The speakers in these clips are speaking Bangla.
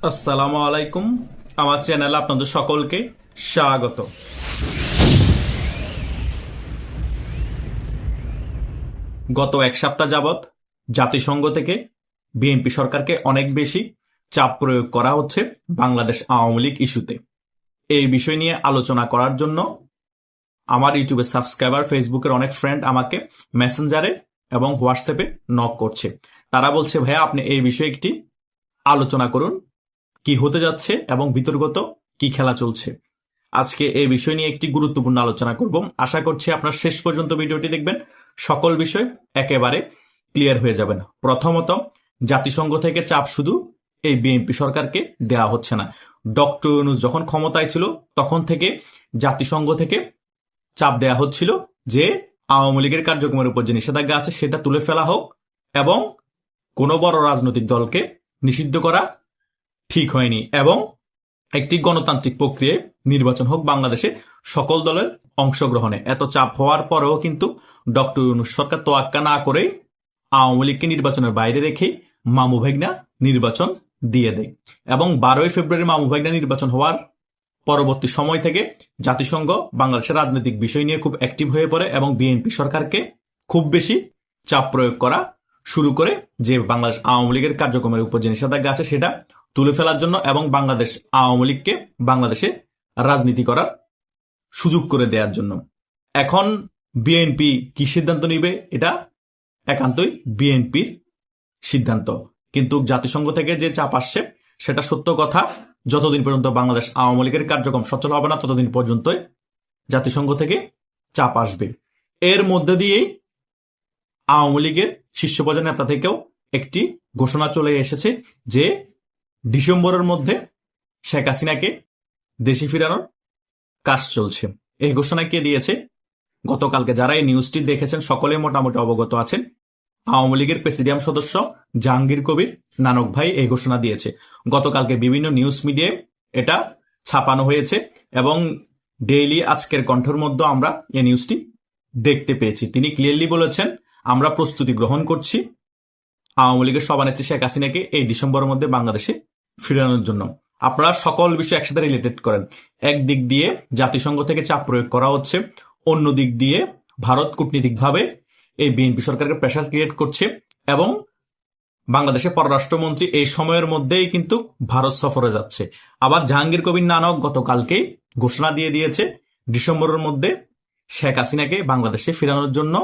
আসসালামু আলাইকুম। আমার চ্যানেলে আপনাদের সকলকে স্বাগত। গত এক সপ্তাহ যাবৎ জাতিসংঘ থেকে বিএনপি সরকারকে অনেক বেশি চাপ প্রয়োগ করা হচ্ছে বাংলাদেশ আওয়ামী লীগ ইস্যুতে। এই বিষয় নিয়ে আলোচনা করার জন্য আমার ইউটিউবের সাবস্ক্রাইবার, ফেসবুকের অনেক ফ্রেন্ড আমাকে মেসেঞ্জারে এবং হোয়াটসঅ্যাপে নক করছে। তারা বলছে, ভাইয়া আপনি এই বিষয়ে একটি আলোচনা করুন, কি হতে যাচ্ছে এবং বিতর্কত কি খেলা চলছে। আজকে এই বিষয় নিয়ে একটি গুরুত্বপূর্ণ আলোচনা করব। আশা করছি আপনার শেষ পর্যন্ত ভিডিওটি দেখবেন, সকল বিষয় একেবারে ক্লিয়ার হয়ে যাবেন। প্রথমত, জাতিসংঘ থেকে চাপ শুধু এই বিএনপি সরকারকে দেওয়া হচ্ছে না। ডক্টর ইউনূস যখন ক্ষমতায় ছিল তখন থেকে জাতিসংঘ থেকে চাপ দেওয়া হচ্ছিল যে আওয়ামী লীগের কার্যক্রমের উপর যে নিষেধাজ্ঞা আছে সেটা তুলে ফেলা হোক এবং কোনো বড় রাজনৈতিক দলকে নিষিদ্ধ করা ঠিক হয়নি এবং একটি গণতান্ত্রিক প্রক্রিয়ায় নির্বাচন হোক বাংলাদেশে সকল দলের অংশগ্রহণে। এত চাপ হওয়ার পরেও কিন্তু ডক্টর ইউনূস সরকার তোয়াক্কা না করে আওয়ামী লীগকে নির্বাচনের বাইরে রেখে মামু ভাইগনা নির্বাচন দিয়ে দেয় এবং 12ই ফেব্রুয়ারি মামু ভাইগনা নির্বাচন হওয়ার পরবর্তী সময় থেকে জাতিসংঘ বাংলাদেশের রাজনৈতিক বিষয় নিয়ে খুব অ্যাক্টিভ হয়ে পড়ে এবং বিএনপি সরকারকে খুব বেশি চাপ প্রয়োগ করা শুরু করে যে বাংলাদেশ আওয়ামী লীগের কার্যক্রমের উপর যে নিষেধাজ্ঞা আছে সেটা তুলে ফেলার জন্য এবং বাংলাদেশ আওয়ামী লীগকে বাংলাদেশে রাজনীতি করার সুযোগ করে দেওয়ার জন্য। এখন বিএনপি কি সিদ্ধান্ত নিবে এটা একান্তই বিএনপির সিদ্ধান্ত, কিন্তু জাতিসংঘ থেকে যে চাপ আসছে সেটা সত্য কথা। যতদিন পর্যন্ত বাংলাদেশ আওয়ামী লীগের কার্যক্রম সচল হবে না ততদিন পর্যন্তই জাতিসংঘ থেকে চাপ আসবে। এর মধ্যে দিয়েই আওয়ামী লীগের শীর্ষ পর্যায়ের নেতা থেকেও একটি ঘোষণা চলে এসেছে যে ডিসেম্বরের মধ্যে শেখ হাসিনাকে দেশে ফিরানোর কাজ চলছে। এই ঘোষণা কে দিয়েছে? গতকালকে যারা এই নিউজটি দেখেছেন সকলে মোটামুটি অবগত আছেন। আওয়ামী লীগের প্রেসিডিয়াম সদস্য জাহাঙ্গীর কবির নানক ভাই এই ঘোষণা দিয়েছে। গতকালকে বিভিন্ন নিউজ মিডিয়ায় এটা ছাপানো হয়েছে এবং ডেইলি আজকের কণ্ঠের মধ্যে আমরা এই নিউজটি দেখতে পেয়েছি। তিনি ক্লিয়ারলি বলেছেন, আমরা প্রস্তুতি গ্রহণ করছি আওয়ামী লীগের সভানেত্রী শেখ হাসিনাকে এই ডিসেম্বরের মধ্যে বাংলাদেশে ফিরানোর জন্য। আপনারা সকল বিষয় একসাথে রিলেটেড করেন। একদিক দিয়ে জাতিসংঘ থেকে চাপ প্রয়োগ করা হচ্ছে, অন্য দিক দিয়ে ভারত কূটনীতিকভাবে এই বিএনপি সরকারকে প্রেশার ক্রিয়েট করছে এবং বাংলাদেশের পররাষ্ট্রমন্ত্রী এই সময়ের মধ্যেই কিন্তু ভারত সফরে যাচ্ছে। আবার জাহাঙ্গীর কবির নানক গতকালকেই ঘোষণা দিয়ে দিয়েছে ডিসেম্বরের মধ্যে শেখ হাসিনাকে বাংলাদেশে ফিরানোর জন্য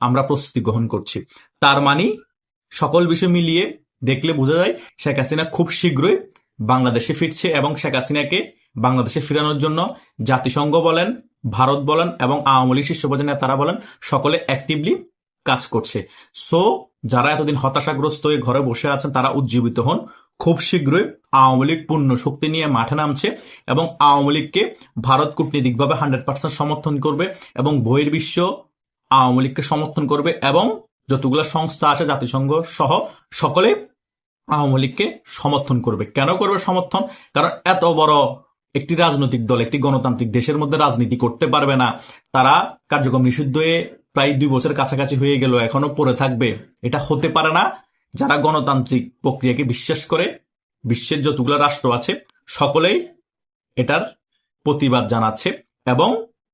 আমরা প্রস্তুতি গ্রহণ করছি। তার মানে সকল বিষয় মিলিয়ে দেখলে বোঝা যায় শেখ হাসিনা খুব শীঘ্রই বাংলাদেশে ফিরছে এবং শেখ হাসিনাকে বাংলাদেশে ফিরানোর জন্য জাতিসংঘ বলেন, ভারত বলেন এবং আওয়ামী লীগ শীর্ষ পর্যায়ের নেতারা বলেন, সকলে অ্যাক্টিভলি কাজ করছে। সো যারা এতদিন হতাশাগ্রস্ত হয়ে ঘরে বসে আছেন তারা উজ্জীবিত হন। খুব শীঘ্রই আওয়ামী লীগ পূর্ণ শক্তি নিয়ে মাঠে নামছে এবং আওয়ামী লীগকে ভারত কূটনীতিকভাবে 100% সমর্থন করবে এবং বহির্বিশ্ব আওয়ামী লীগকে সমর্থন করবে এবং যতগুলো সংস্থা আছে জাতিসংঘ সহ সকলে আওয়ামী লীগকে সমর্থন করবে। কেন করবে সমর্থন? কারণ এত বড় একটি রাজনৈতিক দল একটি গণতান্ত্রিক দেশের মধ্যে রাজনীতি করতে পারবে না। তারা কার্যক্রম নিষিদ্ধ হয়ে প্রায় 2 বছরের কাছাকাছি হয়ে গেল, এখনো পড়ে থাকবে। এটা হতে পারে না। যারা গণতান্ত্রিক প্রক্রিয়াকে বিশ্বাস করে বিশ্বের যতগুলো রাষ্ট্র আছে সকলেই এটার প্রতিবাদ জানাচ্ছে এবং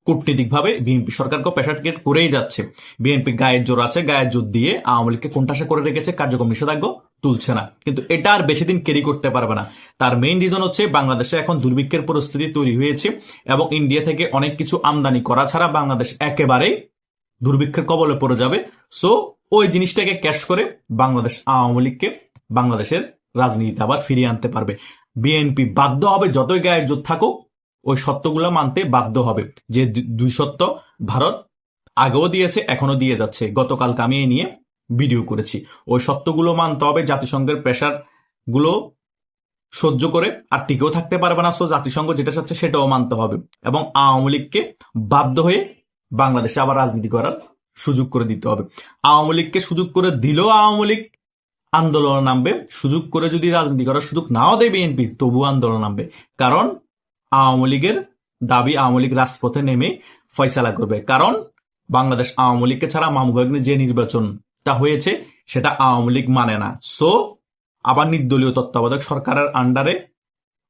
কূটনীতিকভাবে বিএনপি সরকারকে প্রেশার ক্রিয়েট করেই যাচ্ছে। বিএনপি গায়ের জোর আছে, গায়ের জোর দিয়ে আওয়ামী লীগকে কোণঠাসা করে রেখেছে, কার্যক্রম নিষেধাজ্ঞা তুলছে না, কিন্তু এটা আর বেশি দিন ক্যারি করতে পারবে না। তার মেইন রিজন হচ্ছে বাংলাদেশে এখন দুর্ভিক্ষের পরিস্থিতি তৈরি হয়েছে এবং ইন্ডিয়া থেকে অনেক কিছু আমদানি করা ছাড়া বাংলাদেশ একেবারেই দুর্ভিক্ষের কবলে পড়ে যাবে। সো ওই জিনিসটাকে ক্যাশ করে বাংলাদেশ আওয়ামী লীগকে বাংলাদেশের রাজনীতিতে আবার ফিরিয়ে আনতে পারবে। বিএনপি বাধ্য হবে, যতই গায়ের জোর থাকুক ওই সত্যগুলো মানতে বাধ্য হবে। যে 2 সত্য ভারত আগেও দিয়েছে, এখনো দিয়ে যাচ্ছে। গতকালকে আমি এই নিয়ে ভিডিও করেছি। ওই সত্যগুলো মানতে হবে। জাতিসংঘের প্রেশার গুলো সহ্য করে আর টিকেও থাকতে পারবে না। সো জাতিসংঘ যেটা চাচ্ছে সেটাও মানতে হবে এবং আওয়ামী লীগকে বাধ্য হয়ে বাংলাদেশে আবার রাজনীতি করার সুযোগ করে দিতে হবে। আওয়ামী লীগকে সুযোগ করে দিলেও আওয়ামী লীগ আন্দোলন নামবে, সুযোগ করে যদি রাজনীতি করার সুযোগ নাও দেয় বিএনপি তবুও আন্দোলন নামবে। কারণ আওয়ামী লীগের দাবি আওয়ামী লীগ রাজপথে নেমে ফয়সালা করবে। কারণ বাংলাদেশ আওয়ামী লীগকে ছাড়া মামু ভাগ্নে যে নির্বাচনটা হয়েছে সেটা আওয়ামী লীগ মানে না। সো আবার নির্দলীয় তত্ত্বাবধায়ক সরকারের আন্ডারে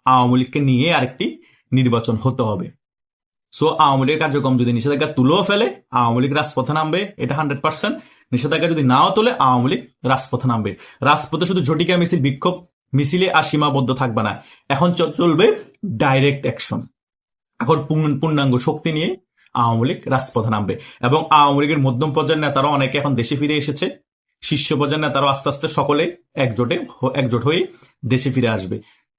আওয়ামী লীগকে নিয়ে আরেকটি নির্বাচন হতে হবে। সো আওয়ামী লীগের কার্যক্রম যদি নিষেধাজ্ঞা তুলেও ফেলে আওয়ামী লীগ রাজপথে নামবে, এটা 100%। নিষেধাজ্ঞা যদি নাও তোলে আওয়ামী লীগ রাজপথে নামবে। রাজপথে শুধু ঝটিকা মিছিল, বিক্ষোভ মিছিলে আর সীমাবদ্ধ থাকবে না, এখন চলবে ডাইরেক্ট অ্যাকশন। এখন পূর্ণাঙ্গ শক্তি নিয়ে আওয়ামী লীগ রাজপথে নামবে এবং আওয়ামী লীগের মধ্যম পর্যায়ের নেতারাও অনেকে এখন দেশে ফিরে এসেছে। শীর্ষ পর্যায়ের নেতারাও আস্তে আস্তে সকলে একজোট হয়ে দেশে ফিরে আসবে।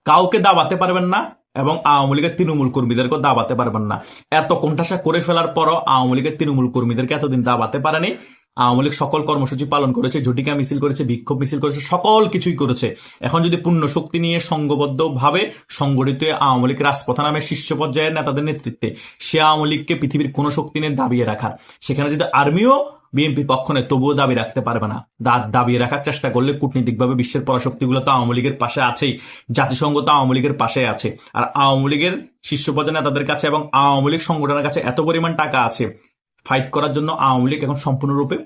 কাউকে দাবাতে পারবেন না এবং আওয়ামী লীগের তৃণমূল কর্মীদেরকেও দাবাতে পারবেন না। এত কোণঠাসা করে ফেলার পরও আওয়ামী লীগের তৃণমূল কর্মীদেরকে এতদিন দাবাতে পারেনি। আওয়ামী লীগ সকল কর্মসূচি পালন করেছে, ঝটিকা মিছিল করেছে, বিক্ষোভ মিছিল করেছে, সকল কিছুই করেছে। এখন যদি পূর্ণ শক্তি নিয়ে সংঘবদ্ধ ভাবে সংগঠিত আওয়ামী লীগ রাজপথে নামে শীর্ষ পর্যায়ের নেতাদের নেতৃত্বে, সে আওয়ামী লীগকে পৃথিবীর কোন শক্তি নিয়ে দাবিয়ে রাখার, সেখানে যদি আর্মিও বিএনপির পক্ষ নেই তবুও দাবি রাখতে পারবে না। দাবিয়ে রাখার চেষ্টা করলে কূটনীতিকভাবে বিশ্বের পরাশক্তিগুলো তো আওয়ামী লীগের পাশে আছেই, জাতিসংঘ তো আওয়ামী লীগের পাশে আছে। আর আওয়ামী লীগের শীর্ষ পর্যায়ের নেতাদের কাছে এবং আওয়ামী লীগ সংগঠনের কাছে এত পরিমাণ টাকা আছে, ফাইট করার জন্য আওয়ামী লীগ এখন সম্পূর্ণরূপে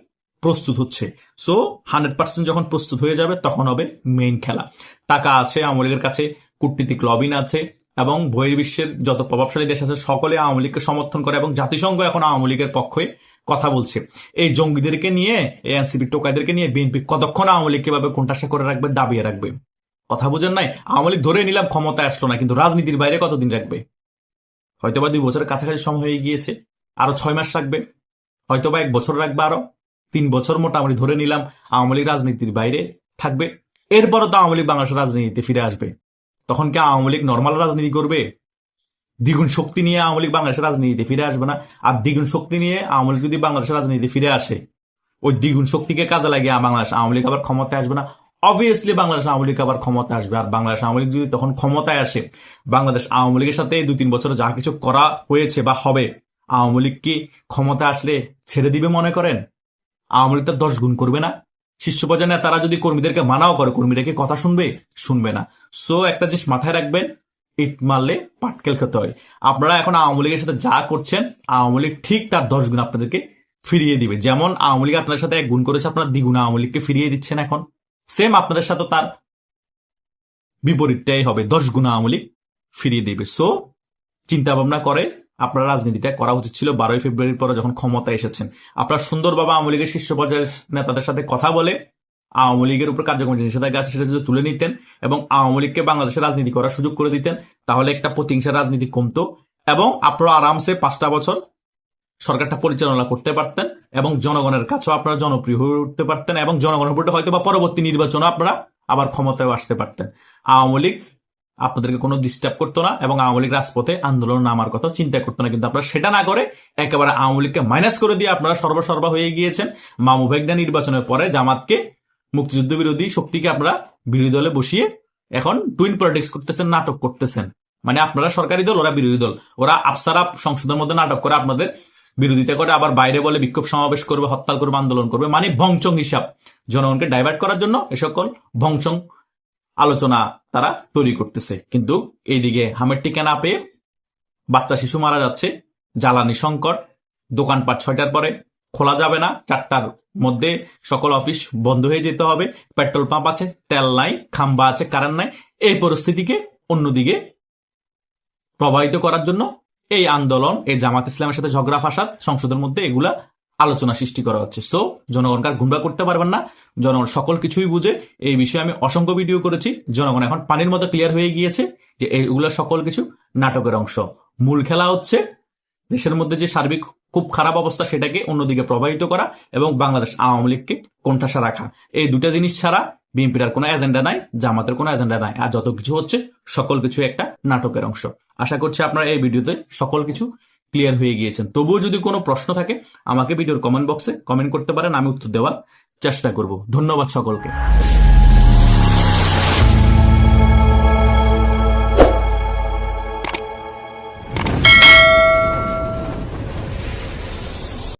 প্রস্তুত হচ্ছে। সো 100% যখন প্রস্তুত হয়ে যাবে তখন হবে মেইন খেলা। টাকা আছে আওয়ামী লীগের কাছে, কূটনীতিক লবিন আছে এবং বহির্বিশ্বের যত প্রভাবশালী দেশ আছে সকলে আওয়ামী লীগকে সমর্থন করে এবং জাতিসংঘ এখন আওয়ামী লীগের পক্ষে কথা বলছে। এই জঙ্গিদেরকে নিয়ে, এই এনসিপি টোকাইদেরকে নিয়ে বিএনপি কতক্ষণ আওয়ামী লীগকে এভাবে কোণঠাসা করে রাখবে, দাবিয়ে রাখবে? কথা বুঝেন নাই? আওয়ামী লীগ ধরে নিলাম ক্ষমতায় আসলো না, কিন্তু রাজনীতির বাইরে কতদিন রাখবে? হয়তোবা 2 বছরের কাছাকাছি সময় হয়ে গিয়েছে, আরো 6 মাস রাখবে, হয়তোবা 1 বছর রাখবে, আরো 3 বছর মোটামুটি ধরে নিলাম আওয়ামী লীগ রাজনীতির বাইরে থাকবে। এরপরও তো আওয়ামী লীগ বাংলাদেশের রাজনীতিতে ফিরে আসবে। তখন কি আওয়ামী লীগ নর্মাল রাজনীতি করবে? দ্বিগুণ শক্তি নিয়ে আওয়ামী লীগ বাংলাদেশের রাজনীতিতে ফিরে আসবে না। আর দ্বিগুণ শক্তি নিয়ে আওয়ামী লীগ যদি বাংলাদেশের রাজনীতিতে ফিরে আসে, ওই দ্বিগুণ শক্তিকে কাজে লাগিয়ে বাংলাদেশ আওয়ামী লীগ আবার ক্ষমতায় আসবে না। অবভিয়াসলি বাংলাদেশ আওয়ামী লীগ আবার ক্ষমতায় আসবে। আর বাংলাদেশ আওয়ামী লীগ যদি তখন ক্ষমতায় আসে, বাংলাদেশ আওয়ামী লীগের সাথে 2-3 বছরে যা কিছু করা হয়েছে বা হবে, আওয়ামী লীগ কি ক্ষমতা আসলে ছেড়ে দিবে মনে করেন? আওয়ামী লীগ তো 10 গুণ করবে না। শীর্ষ পর্যায়ে নেতারা যদি কর্মীদেরকে মানাও করে, কর্মীরা কি কথা শুনবে? শুনবে না। সো একটা জিনিস মাথায় রাখবেন, ইট মারলে পাটকেল খেতে হয়। আপনারা এখন আওয়ামী লীগের সাথে যা করছেন, আওয়ামী লীগ ঠিক তার 10 গুণ আপনাদেরকে ফিরিয়ে দিবে। যেমন আওয়ামী লীগ আপনাদের সাথে 1 গুণ করেছে, আপনার দ্বিগুণ আওয়ামী লীগকে ফিরিয়ে দিচ্ছেন। এখন সেম আপনাদের সাথে তার বিপরীতটাই হবে, 10 গুণ আওয়ামী লীগ ফিরিয়ে দিবে। সো চিন্তা ভাবনা করে আপনার রাজনীতিটা করা উচিত ছিল 12ই ফেব্রুয়ারির পরে যখন ক্ষমতা এসেছেন। আপনার সুন্দরভাবে আওয়ামী লীগের শীর্ষ পর্যায়ের নেতাদের সাথে কথা বলে আওয়ামী লীগের উপর কার্যক্রম নিষেধাজ্ঞা আছে সেটা যদি তুলে নিতেন এবং আওয়ামী লীগকে বাংলাদেশের রাজনীতি করার সুযোগ করে দিতেন, তাহলে একটা প্রতিহিংসার রাজনীতি কমতো এবং আপনারা আরামসে 5টা বছর সরকারটা পরিচালনা করতে পারতেন এবং জনগণের কাছেও আপনারা জনপ্রিয় হয়ে উঠতে পারতেন এবং জনগণের ভোটে হয়তো বা পরবর্তী নির্বাচনে আপনারা আবার ক্ষমতায় আসতে পারতেন। আওয়ামী লীগ আপনাদেরকে কোনো ডিস্টার্ব করতো না এবং আওয়ামী লীগ রাজপথে আন্দোলন নামার কথা চিন্তা করতো না। কিন্তু আপনারা সেটা না করে একেবারে আওয়ামী লীগকে মাইনাস করে দিয়ে আপনারা সর্বসর্বা হয়ে গিয়েছেন। মামু ভেগনা নির্বাচনের পরে জামাতকে, মুক্তিযুদ্ধ বিরোধী শক্তিকে আপনারা বিরোধী দলে বসিয়ে এখন টুইন পলিটিক্স করতেছেন, নাটক করতেছেন। মানে আপনারা সরকারি দল, ওরা বিরোধী দল। ওরা আফসারা সংসদের মধ্যে নাটক করে আপনাদের বিরোধিতা করে, আবার বাইরে বলে বিক্ষোভ সমাবেশ করবে, হরতাল করবে, আন্দোলন করবে। মানে ভংচং হিসাব, জনগণকে ডাইভার্ট করার জন্য এ সকল ভংচং আলোচনা তারা তৈরি করতেছে। কিন্তু এইদিকে হামের টিকা না পেয়ে বাচ্চা শিশু মারা যাচ্ছে, জ্বালানি সংকট, দোকানপাট 6টার পরে খোলা যাবে না, 4টার মধ্যে সকল অফিস বন্ধ হয়ে যেতে হবে, পেট্রোল পাম্প আছে, তেল নাই, খাম্বা আছে, কারেন্ট নাই। এই পরিস্থিতিকে অন্যদিকে প্রবাহিত করার জন্য এই আন্দোলন, এই জামাত ইসলামের সাথে ঝগড়া ফাসাদ সংসদের মধ্যে এগুলা আলোচনা সৃষ্টি করা হচ্ছে। সো জনগণকে আর গুমরা করতে পারবেন না, জনগণ সকল কিছুই বুঝে। এই বিষয়ে আমি অসংখ্য ভিডিও করেছি, জনগণ এখন পানির মতো ক্লিয়ার হয়ে গিয়েছে যে এইগুলা সকল কিছু নাটকের অংশ। মূল খেলা হচ্ছে দেশের মধ্যে যে সার্বিক খুব খারাপ অবস্থা সেটাকে অন্যদিকে প্রবাহিত করা এবং বাংলাদেশ আওয়ামী লীগকে কোণঠাসা রাখা। এই দুটা জিনিস ছাড়া বিএনপির আর কোনো এজেন্ডা নাই, জামাতের কোনো এজেন্ডা নাই। আর যত কিছু হচ্ছে সকল কিছু একটা নাটকের অংশ। আশা করছি আপনারা এই ভিডিওতে সকল কিছু ক্লিয়ার হয়ে গিয়েছেন। তবুও যদি কোনো প্রশ্ন থাকে আমাকে ভিডিওর কমেন্ট বক্সে কমেন্ট করতে পারেন, আমি উত্তর দেওয়ার চেষ্টা করব। ধন্যবাদ সকলকে।